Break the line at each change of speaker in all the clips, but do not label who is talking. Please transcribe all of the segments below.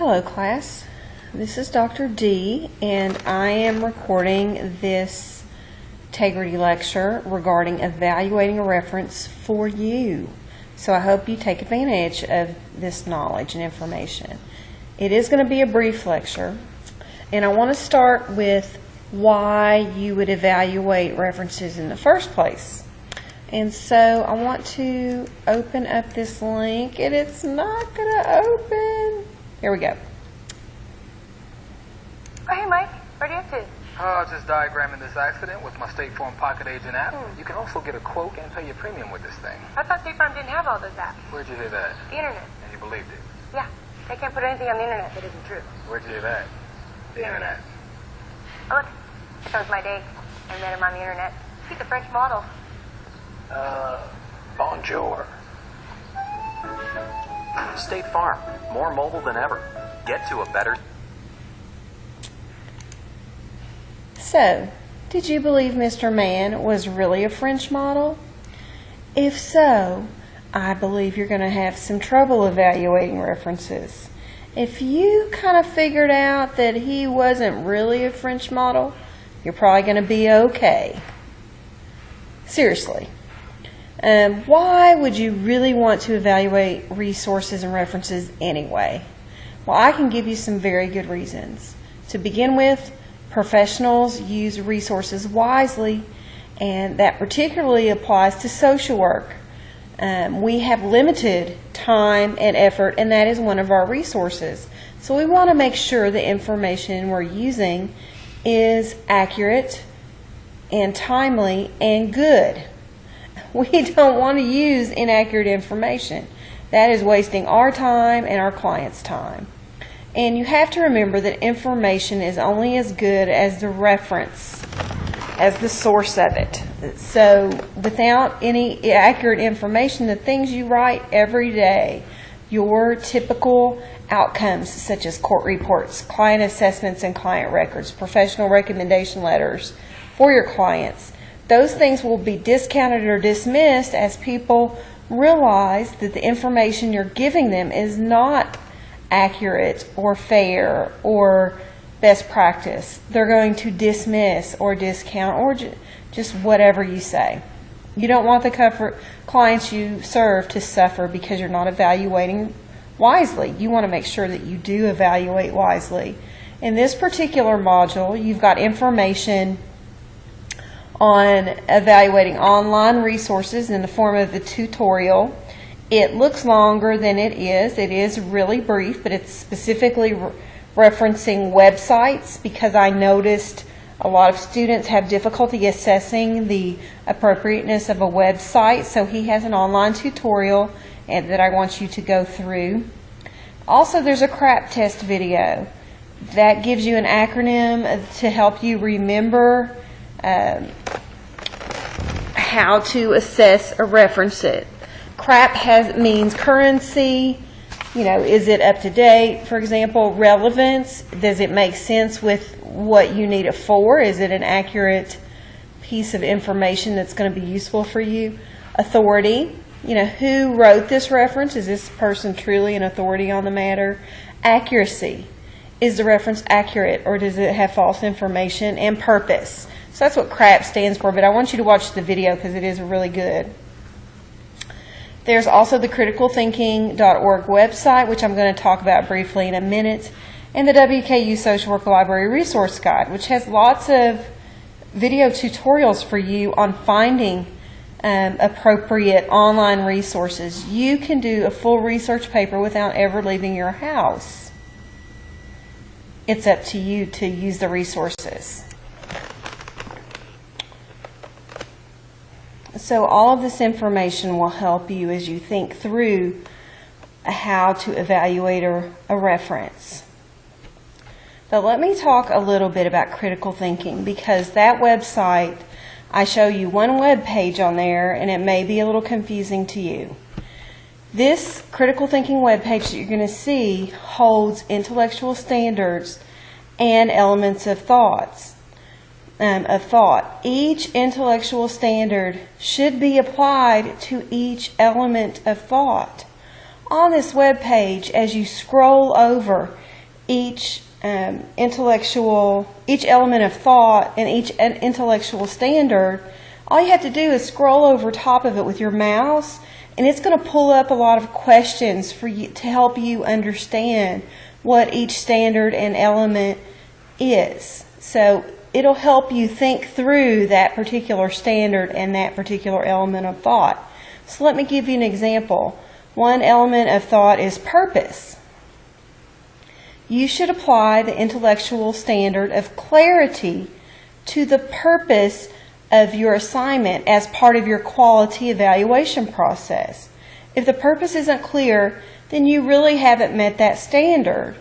Hello class, this is Dr. D and I am recording this integrity lecture regarding evaluating a reference for you. So I hope you take advantage of this knowledge and information. It is going to be a brief lecture and I want to start with why you would evaluate references in the first place. And so I want to open up this link and it's not going to open. Here we go.
Oh, hey, Mike. What are you up to?
Just diagramming this accident with my State Farm Pocket Agent app. You can also get a quote and pay your premium with this thing.
I thought State Farm didn't have all those apps.
Where'd you hear that?
The internet.
And you believed it?
Yeah. They can't put anything on the internet that isn't true.
Where'd you hear that? The internet.
Oh, look. There comes my date. I met him on the internet. He's a French model.
Bonjour.
State Farm, more mobile than ever. Get to a better...
So, did you believe Mr. Mann was really a French model? If so, I believe you're going to have some trouble evaluating references. If you kind of figured out that he wasn't really a French model, you're probably going to be okay. Seriously. Why would you really want to evaluate resources and references anyway? Well, I can give you some very good reasons. To begin with, professionals use resources wisely, and that particularly applies to social work. We have limited time and effort, and that is one of our resources. So we want to make sure the information we're using is accurate and timely and good. We don't want to use inaccurate information. That is wasting our time and our clients' time. And you have to remember that information is only as good as the reference, as the source of it. So without any accurate information, the things you write every day, your typical outcomes such as court reports, client assessments and client records, professional recommendation letters for your clients, those things will be discounted or dismissed as people realize that the information you're giving them is not accurate or fair or best practice. They're going to dismiss or discount or just whatever you say. You don't want the clients you serve to suffer because you're not evaluating wisely. You want to make sure that you do evaluate wisely. In this particular module, you've got information on evaluating online resources in the form of the tutorial. It looks longer than it is. It is really brief, but it's specifically referencing websites because I noticed a lot of students have difficulty assessing the appropriateness of a website, so he has an online tutorial that I want you to go through. Also, there's a CRAP test video that gives you an acronym to help you remember how to assess a reference. CRAP means currency, is it up to date, for example, relevance, does it make sense with what you need it for, is it an accurate piece of information that's going to be useful for you, authority, who wrote this reference, is this person truly an authority on the matter, accuracy, is the reference accurate or does it have false information, and purpose. So that's what CRAP stands for, but I want you to watch the video because it is really good. There's also the criticalthinking.org website, which I'm going to talk about briefly in a minute, and the WKU Social Work Library Resource Guide, which has lots of video tutorials for you on finding appropriate online resources. You can do a full research paper without ever leaving your house. It's up to you to use the resources. So all of this information will help you as you think through how to evaluate a reference. But let me talk a little bit about critical thinking because that website, I show you one web page on there and it may be a little confusing to you. This critical thinking web page that you're going to see holds intellectual standards and elements of thought. Each intellectual standard should be applied to each element of thought. On this web page, as you scroll over, each each element of thought and each intellectual standard, all you have to do is scroll over top of it with your mouse, and it's going to pull up a lot of questions for you to help you understand what each standard and element is. So it'll help you think through that particular standard and that particular element of thought. So let me give you an example. One element of thought is purpose. You should apply the intellectual standard of clarity to the purpose of your assignment as part of your quality evaluation process. If the purpose isn't clear, then you really haven't met that standard.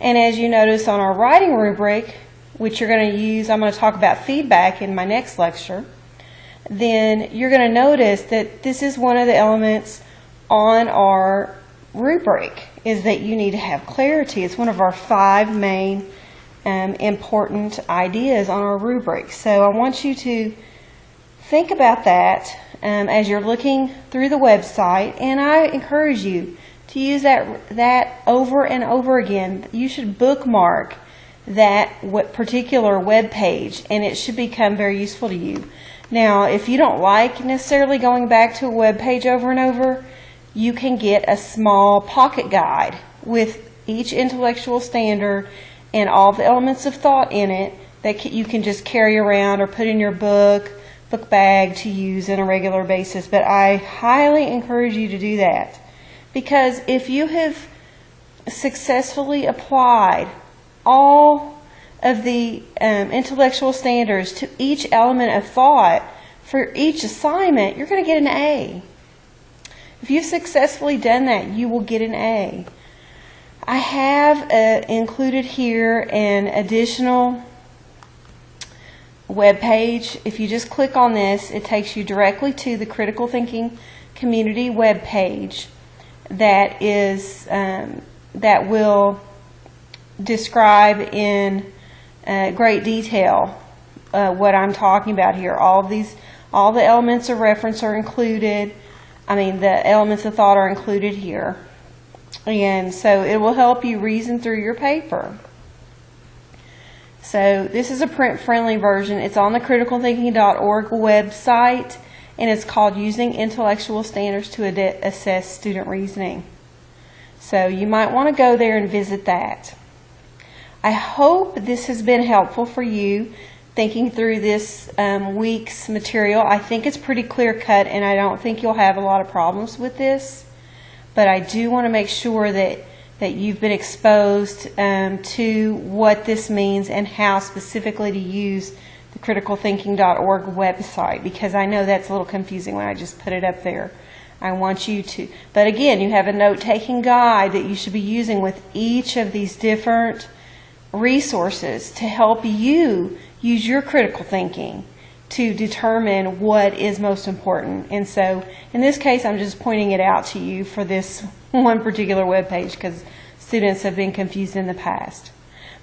And as you notice on our writing rubric, which you're going to use, I'm going to talk about feedback in my next lecture, then you're going to notice that this is one of the elements on our rubric, is that you need to have clarity. It's one of our 5 main important ideas on our rubric. So I want you to think about that as you're looking through the website, and I encourage you to use that over and over again. You should bookmark that particular web page, and it should become very useful to you. Now, if you don't like necessarily going back to a web page over and over, you can get a small pocket guide with each intellectual standard and all the elements of thought in it that you can just carry around or put in your book bag to use on a regular basis. But I highly encourage you to do that, because if you have successfully applied all of the intellectual standards to each element of thought for each assignment, you're going to get an A. If you've successfully done that, you will get an A. I have included here an additional web page. If you just click on this, it takes you directly to the Critical Thinking Community web page that will describe in great detail what I'm talking about here. All the elements of reference are included. The elements of thought are included here. And so it will help you reason through your paper. So this is a print-friendly version. It's on the criticalthinking.org website, and it's called Using Intellectual Standards to Assess Student Reasoning. So you might want to go there and visit that. I hope this has been helpful for you thinking through this week's material. I think it's pretty clear-cut, and I don't think you'll have a lot of problems with this. But I do want to make sure that you've been exposed to what this means and how specifically to use the criticalthinking.org website, because I know that's a little confusing when I just put it up there. I want you to, but again, you have a note-taking guide that you should be using with each of these different resources to help you use your critical thinking to determine what is most important. And so in this case, I'm just pointing it out to you for this one particular web page because students have been confused in the past.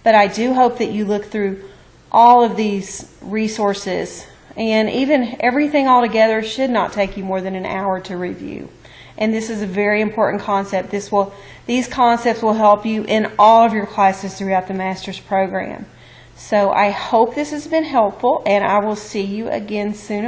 But I do hope that you look through all of these resources, and even everything all together should not take you more than an hour to review. And this is a very important concept. These concepts will help you in all of your classes throughout the master's program. So I hope this has been helpful, and I will see you again soon.